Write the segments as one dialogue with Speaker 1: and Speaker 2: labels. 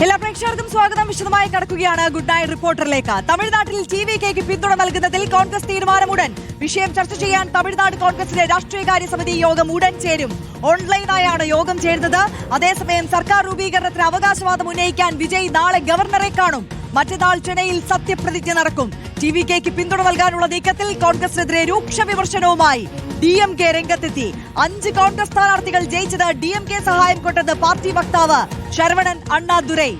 Speaker 1: എല്ലാ പ്രേക്ഷകർക്കും സ്വാഗതം. വിശദമായി കടക്കുകയാണ് ഗുഡ് നൈറ്റ് റിപ്പോർട്ടറിലേക്ക്. തമിഴ്നാട്ടിൽ ടിവികെക്ക് പിന്തുണ നൽകുന്നതിൽ കോൺഗ്രസ് തീരുമാനമുടൻ. വിഷയം ചർച്ച ചെയ്യാൻ തമിഴ്നാട് കോൺഗ്രസിലെ രാഷ്ട്രീയകാര്യ സമിതി യോഗം ഉടൻ ചേരും. ഓൺലൈനായാണ് യോഗം ചേരുന്നത്. അതേസമയം സർക്കാർ രൂപീകരണത്തിന് അവകാശവാദം ഉന്നയിക്കാൻ വിജയ് നാളെ ഗവർണറെ കാണും. മറ്റന്നാൾ ചെന്നൈയിൽ സത്യപ്രതിജ്ഞ നടക്കും. ടിവികെക്ക് പിന്തുണ നൽകാനുള്ള നീക്കത്തിൽ കോൺഗ്രസിനെതിരെ രൂക്ഷ വിമർശനവുമായി DMK രംഗത്തെത്തി. 5 കോൺഗ്രസ് സ്ഥാനാർത്ഥികൾ ജയിച്ചത് DMK സഹായം കൊണ്ടെന്ന് പാർട്ടി വക്താവ് ശരവണൻ അണ്ണാദുരൈ.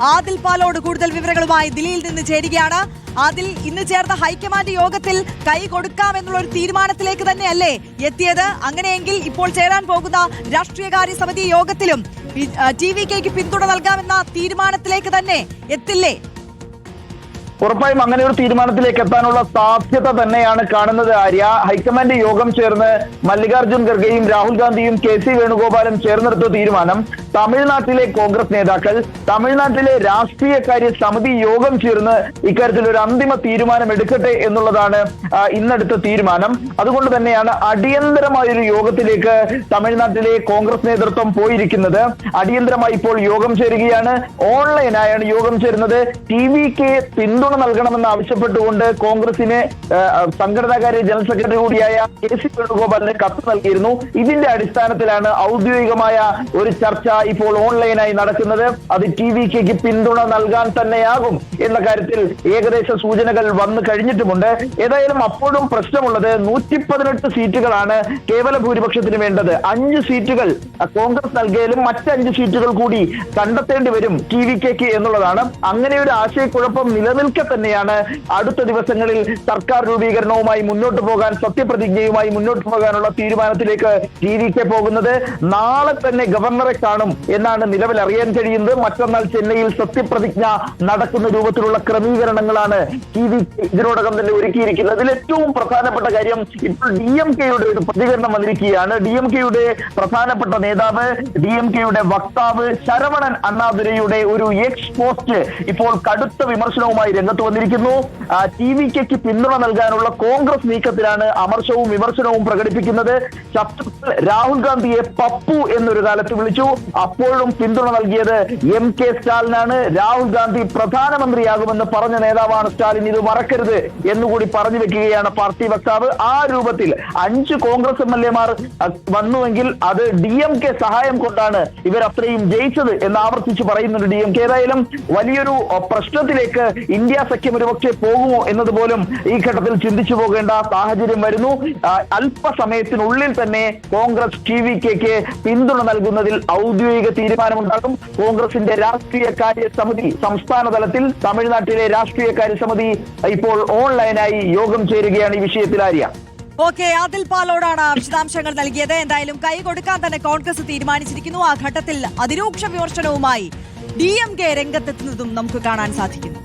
Speaker 1: ആദിൽ പാലോട് കൂടുതൽ വിവരങ്ങളുമായി ദില്ലിയിൽ നിന്ന് ചേരുകയാണ്. ആദിൽ, ഇന്ന് ചേർന്ന ഹൈക്കമാൻഡ് യോഗത്തിൽ കൈ കൊടുക്കാമെന്നുള്ള ഒരു തീരുമാനത്തിലേക്ക് തന്നെയല്ലേ എത്തിയത്? അങ്ങനെയെങ്കിൽ ഇപ്പോൾ ചേരാൻ പോകുന്ന രാഷ്ട്രീയകാര്യ സമിതി യോഗത്തിലും ടിവികെക്ക് പിന്തുണ നൽകാമെന്ന തീരുമാനത്തിലേക്ക് തന്നെ എത്തില്ലേ?
Speaker 2: ഉറപ്പായും അങ്ങനെ ഒരു തീരുമാനത്തിലേക്ക് എത്താനുള്ള സാധ്യത തന്നെയാണ് കാണുന്നത് ആര്യ. ഹൈക്കമാൻഡ് യോഗം ചേർന്ന് മല്ലികാർജുൻ ഖർഗെയും രാഹുൽ ഗാന്ധിയും KC വേണുഗോപാലും ചേർന്നെടുത്ത തീരുമാനം തമിഴ്നാട്ടിലെ കോൺഗ്രസ് നേതാക്കൾ തമിഴ്നാട്ടിലെ രാഷ്ട്രീയകാര്യ സമിതി യോഗം ചേർന്ന് ഇക്കാര്യത്തിൽ ഒരു അന്തിമ തീരുമാനം എടുക്കട്ടെ എന്നുള്ളതാണ് ഇന്നെടുത്ത തീരുമാനം. അതുകൊണ്ട് തന്നെയാണ് അടിയന്തരമായൊരു യോഗത്തിലേക്ക് തമിഴ്നാട്ടിലെ കോൺഗ്രസ് നേതൃത്വം പോയിരിക്കുന്നത്. അടിയന്തരമായി ഇപ്പോൾ യോഗം ചേരുകയാണ്. ഓൺലൈനായാണ് യോഗം ചേരുന്നത്. ടിവിക്ക് പിന്തുണ നൽകണമെന്ന് ആവശ്യപ്പെട്ടുകൊണ്ട് കോൺഗ്രസിന് സംഘടനാകാര്യ ജനറൽ സെക്രട്ടറി കൂടിയായ KC വേണുഗോപാലിന് കത്ത് നൽകിയിരുന്നു. ഇതിന്റെ അടിസ്ഥാനത്തിലാണ് ഔദ്യോഗികമായ ഒരു ചർച്ച ഇപ്പോൾ ഓൺലൈനായി നടക്കുന്നത്. അത് ടിവിക്ക് പിന്തുണ നൽകാൻ തന്നെയാകും എന്ന കാര്യത്തിൽ ഏകദേശ സൂചനകൾ വന്നു കഴിഞ്ഞിട്ടുമുണ്ട്. ഏതായാലും അപ്പോഴും പ്രശ്നമുള്ളത് 118 സീറ്റുകളാണ് കേവല ഭൂരിപക്ഷത്തിന് വേണ്ടത്. 5 സീറ്റുകൾ കോൺഗ്രസ് നൽകിയാലും മറ്റ് 5 സീറ്റുകൾ കൂടി കണ്ടെത്തേണ്ടി വരും ടിവിക്ക് എന്നുള്ളതാണ്. അങ്ങനെ ഒരു ആശയക്കുഴപ്പം നിലനിൽക്കെ തന്നെയാണ് അടുത്ത ദിവസങ്ങളിൽ സർക്കാർ രൂപീകരണവുമായി മുന്നോട്ട് പോകാൻ, സത്യപ്രതിജ്ഞയുമായി മുന്നോട്ട് പോകാനുള്ള തീരുമാനത്തിലേക്ക് ടിവിക്ക് പോകുന്നത്. നാളെ തന്നെ ഗവർണറെ കാണും എന്നാണ് നിലവിൽ അറിയാൻ കഴിയുന്നത്. മറ്റന്നാൾ ചെന്നൈയിൽ സത്യപ്രതിജ്ഞ നടക്കുന്ന രൂപത്തിലുള്ള ക്രമീകരണങ്ങളാണ് ടിവി ഇതിനോടകം തന്നെ ഒരുക്കിയിരിക്കുന്നത്. അതിൽ ഏറ്റവും പ്രധാനപ്പെട്ട കാര്യം, ഇപ്പോൾ DMKയുടെ ഒരു പ്രതികരണം വന്നിരിക്കുകയാണ്. DMKയുടെ പ്രധാനപ്പെട്ട നേതാവ്, DMKയുടെ വക്താവ് ശരവണൻ അണ്ണാദുരൈയുടെ ഒരു എക്സ് പോസ്റ്റ് ഇപ്പോൾ കടുത്ത വിമർശനവുമായി രംഗത്ത് വന്നിരിക്കുന്നു. ടിവിക്ക് പിന്തുണ നൽകാനുള്ള കോൺഗ്രസ് നീക്കത്തിലാണ് അമർഷവും വിമർശനവും പ്രകടിപ്പിക്കുന്നത്. ശത്രുക്കൾ രാഹുൽ ഗാന്ധിയെ പപ്പു എന്നൊരു കാലത്ത് വിളിച്ചു. അപ്പോഴും പിന്തുണ നൽകിയത് MK സ്റ്റാലിനാണ്. രാഹുൽ ഗാന്ധി പ്രധാനമന്ത്രിയാകുമെന്ന് പറഞ്ഞ നേതാവാണ് സ്റ്റാലിൻ, ഇത് മറക്കരുത് എന്നുകൂടി പറഞ്ഞു വെക്കുകയാണ് പാർട്ടി വക്താവ്. ആ രൂപത്തിൽ 5 കോൺഗ്രസ് MLA-മാർ വന്നുവെങ്കിൽ അത് DMK സഹായം കൊണ്ടാണ് ഇവർ അത്രയും ജയിച്ചത് എന്ന് ആവർത്തിച്ച് പറയുന്നുണ്ട് DMK. ഏതായാലും വലിയൊരു പ്രശ്നത്തിലേക്ക് ഇന്ത്യ സഖ്യം ഒരുപക്ഷെ പോകുമോ എന്നതുപോലും ഈ ഘട്ടത്തിൽ ചിന്തിച്ചു പോകേണ്ട സാഹചര്യം വരുന്നു. അല്പസമയത്തിനുള്ളിൽ തന്നെ കോൺഗ്രസ് ടിവിക്ക് പിന്തുണ നൽകുന്നതിൽ ഔദ്യോഗിക തീരുമാനമുണ്ടാകും. കോൺഗ്രസിന്റെ രാഷ്ട്രീയകാര്യ സമിതി സംസ്ഥാന തലത്തിൽ തമിഴ്നാട്ടിലെ രാഷ്ട്രീയകാര്യ സമിതി ഇപ്പോൾ ഓൺലൈനായി യോഗം ചേരുകയാണ് ഈ വിഷയത്തിൽ. ആര്യ,
Speaker 1: ഓക്കെ, ആദിൽ പാലോടാണ് വിശദാംശങ്ങൾ നൽകിയത്. എന്തായാലും കൈ കൊടുക്കാൻ തന്നെ കോൺഗ്രസ് തീരുമാനിച്ചിരിക്കുന്നു. ആ ഘട്ടത്തിൽ അതിരൂക്ഷ വിമർശനവുമായി DMK രംഗത്തെത്തുന്നതും നമുക്ക് കാണാൻ സാധിക്കുന്നു.